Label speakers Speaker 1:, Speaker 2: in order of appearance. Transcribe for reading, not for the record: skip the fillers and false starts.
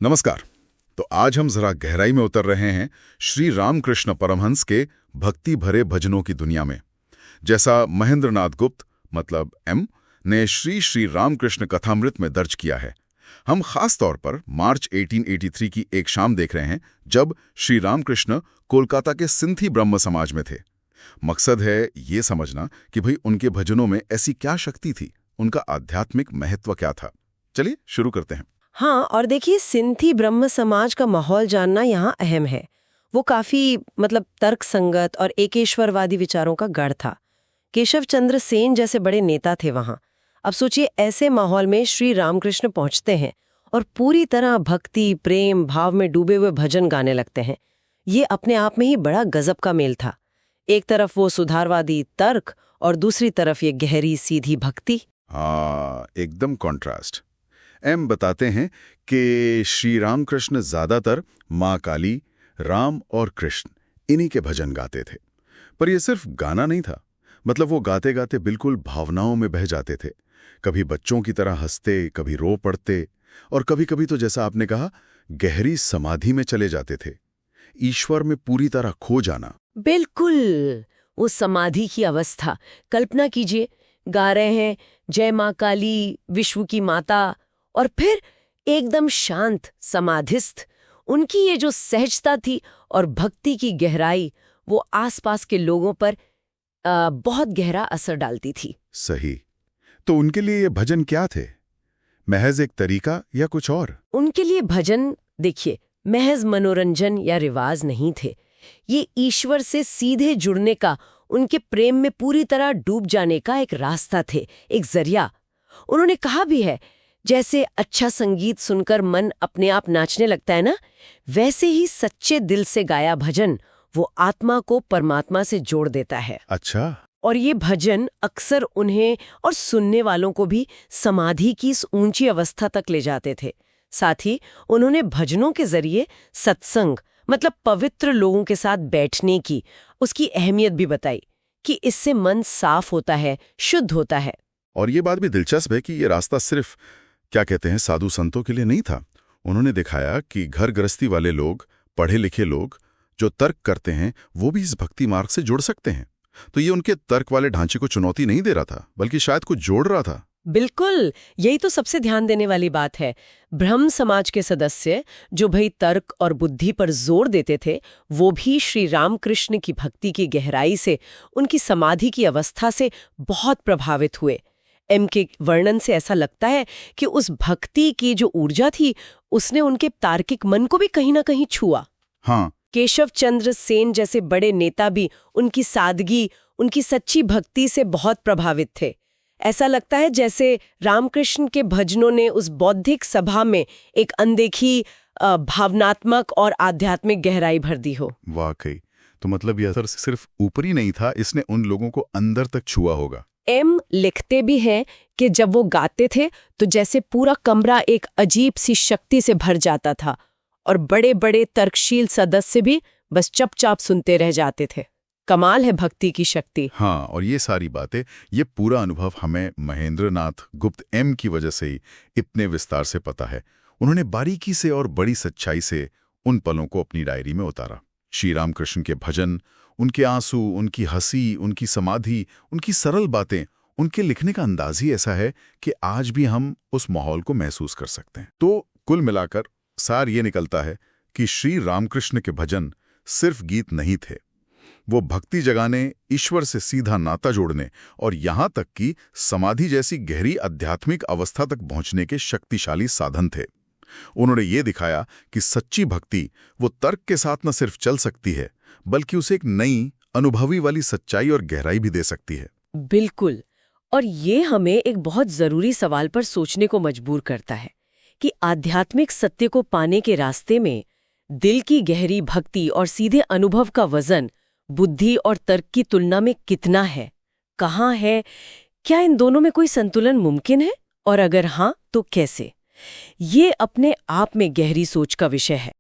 Speaker 1: नमस्कार। तो आज हम जरा गहराई में उतर रहे हैं श्री रामकृष्ण परमहंस के भक्ति भरे भजनों की दुनिया में। जैसा महेंद्रनाथ गुप्त मतलब एम ने श्री श्री रामकृष्ण कथामृत में दर्ज किया है, हम खास तौर पर मार्च 1883 की एक शाम देख रहे हैं जब श्री रामकृष्ण कोलकाता के सिंथी ब्रह्म समाज में थे। मकसद है ये समझना कि भाई उनके भजनों में ऐसी क्या शक्ति थी, उनका आध्यात्मिक महत्व क्या था। चलिए शुरू करते हैं।
Speaker 2: हाँ, और देखिए सिंथी ब्रह्म समाज का माहौल जानना यहाँ अहम है। वो काफी तर्क संगत और एकेश्वरवादी विचारों का गढ़ था। केशव चंद्र सेन जैसे बड़े नेता थे वहाँ। अब सोचिए, ऐसे माहौल में श्री रामकृष्ण पहुँचते हैं और पूरी तरह भक्ति प्रेम भाव में डूबे हुए भजन गाने लगते हैं। ये अपने आप में ही बड़ा गजब का मेल था। एक तरफ वो सुधारवादी तर्क और दूसरी तरफ ये गहरी सीधी भक्ति।
Speaker 1: हाँ, एकदम कॉन्ट्रास्ट। एम बताते हैं कि श्री रामकृष्ण ज्यादातर माँ काली, राम और कृष्ण इन्हीं के भजन गाते थे। पर यह सिर्फ गाना नहीं था, वो गाते गाते बिल्कुल भावनाओं में बह जाते थे। कभी बच्चों की तरह हंसते, कभी रो पड़ते और कभी कभी तो जैसा आपने कहा गहरी समाधि में चले जाते थे, ईश्वर में पूरी तरह खो जाना।
Speaker 2: बिल्कुल, उस समाधि की अवस्था कल्पना कीजिए। गा रहे हैं जय माँ काली, विश्व की माता, और फिर एकदम शांत समाधिस्थ। उनकी ये जो सहजता थी और भक्ति की गहराई, वो आसपास के लोगों पर बहुत गहरा असर डालती थी।
Speaker 1: सही। तो उनके लिए ये भजन क्या थे? महज एक तरीका या कुछ और?
Speaker 2: उनके लिए भजन, देखिए, महज मनोरंजन या रिवाज नहीं थे। ये ईश्वर से सीधे जुड़ने का, उनके प्रेम में पूरी तरह डूब जाने का एक रास्ता थे, एक जरिया। उन्होंने कहा भी है, जैसे अच्छा संगीत सुनकर मन अपने आप नाचने लगता है ना, वैसे ही सच्चे दिल से गाया भजन वो आत्मा को परमात्मा से जोड़ देता है।
Speaker 1: अच्छा।
Speaker 2: और ये भजन अक्सर उन्हें और सुनने वालों को भी समाधि की इस ऊंची अवस्था तक ले जाते थे। साथ ही उन्होंने भजनों के जरिए सत्संग पवित्र लोगों के साथ बैठने की, उसकी अहमियत भी बताई कि इससे मन साफ होता है, शुद्ध होता है।
Speaker 1: और ये बात भी दिलचस्प है कि ये रास्ता सिर्फ साधु संतों के लिए नहीं था। उन्होंने दिखाया कि घर गृहस्थी वाले लोग, पढ़े लिखे लोग जो तर्क करते हैं, वो भी इस भक्ति मार्ग से जुड़ सकते हैं। तो ये उनके तर्क वाले ढांचे को चुनौती नहीं दे रहा था, बल्कि शायद कुछ जोड़ रहा था।
Speaker 2: बिल्कुल, यही तो सबसे ध्यान देने वाली बात है। ब्रह्म समाज के सदस्य जो भाई तर्क और बुद्धि पर जोर देते थे, वो भी श्री रामकृष्ण की भक्ति की गहराई से, उनकी समाधि की अवस्था से बहुत प्रभावित हुए। एम के वर्णन से ऐसा लगता है कि उस भक्ति की जो ऊर्जा थी, उसने उनके तार्किक मन को भी कहीं ना कहीं छुआ।
Speaker 1: हाँ।
Speaker 2: केशव चंद्र सेन जैसे बड़े नेता भी उनकी सादगी, उनकी सच्ची भक्ति से बहुत प्रभावित थे। ऐसा लगता है जैसे रामकृष्ण के भजनों ने उस बौद्धिक सभा में एक अनदेखी भावनात्मक और आध्यात्मिक गहराई भर दी हो।
Speaker 1: वाकई। तो यह असर सिर्फ ऊपरी नहीं था, इसने उन लोगों को अंदर तक छुआ होगा।
Speaker 2: एम लिखते भी हैं कि जब वो गाते थे तो जैसे पूरा कमरा एक अजीब सी शक्ति से भर जाता था और बड़े बड़े तर्कशील सदस्य भी बस चुपचाप सुनते रह जाते थे। कमाल है भक्ति की शक्ति।
Speaker 1: हाँ, और ये सारी बातें, ये पूरा अनुभव हमें महेंद्रनाथ गुप्त एम की वजह से ही इतने विस्तार से पता है। उन्होंने बारीकी से और बड़ी सच्चाई से उन पलों को अपनी डायरी में उतारा। श्री रामकृष्ण के भजन, उनके आंसू, उनकी हंसी, उनकी समाधि, उनकी सरल बातें, उनके लिखने का अंदाज ही ऐसा है कि आज भी हम उस माहौल को महसूस कर सकते हैं। तो कुल मिलाकर सार ये निकलता है कि श्री रामकृष्ण के भजन सिर्फ गीत नहीं थे, वो भक्ति जगाने, ईश्वर से सीधा नाता जोड़ने और यहाँ तक कि समाधि जैसी गहरी आध्यात्मिक अवस्था तक पहुँचने के शक्तिशाली साधन थे। उन्होंने ये दिखाया कि सच्ची भक्ति वो तर्क के साथ न सिर्फ चल सकती है, बल्कि उसे एक नई अनुभवी वाली सच्चाई और गहराई भी दे सकती है।
Speaker 2: बिल्कुल। और ये हमें एक बहुत जरूरी सवाल पर सोचने को मजबूर करता है कि आध्यात्मिक सत्य को पाने के रास्ते में दिल की गहरी भक्ति और सीधे अनुभव का वजन बुद्धि और तर्क की तुलना में कितना है, कहाँ है? क्या इन दोनों में कोई संतुलन मुमकिन है? और अगर हाँ, तो कैसे? ये अपने आप में गहरी सोच का विषय है।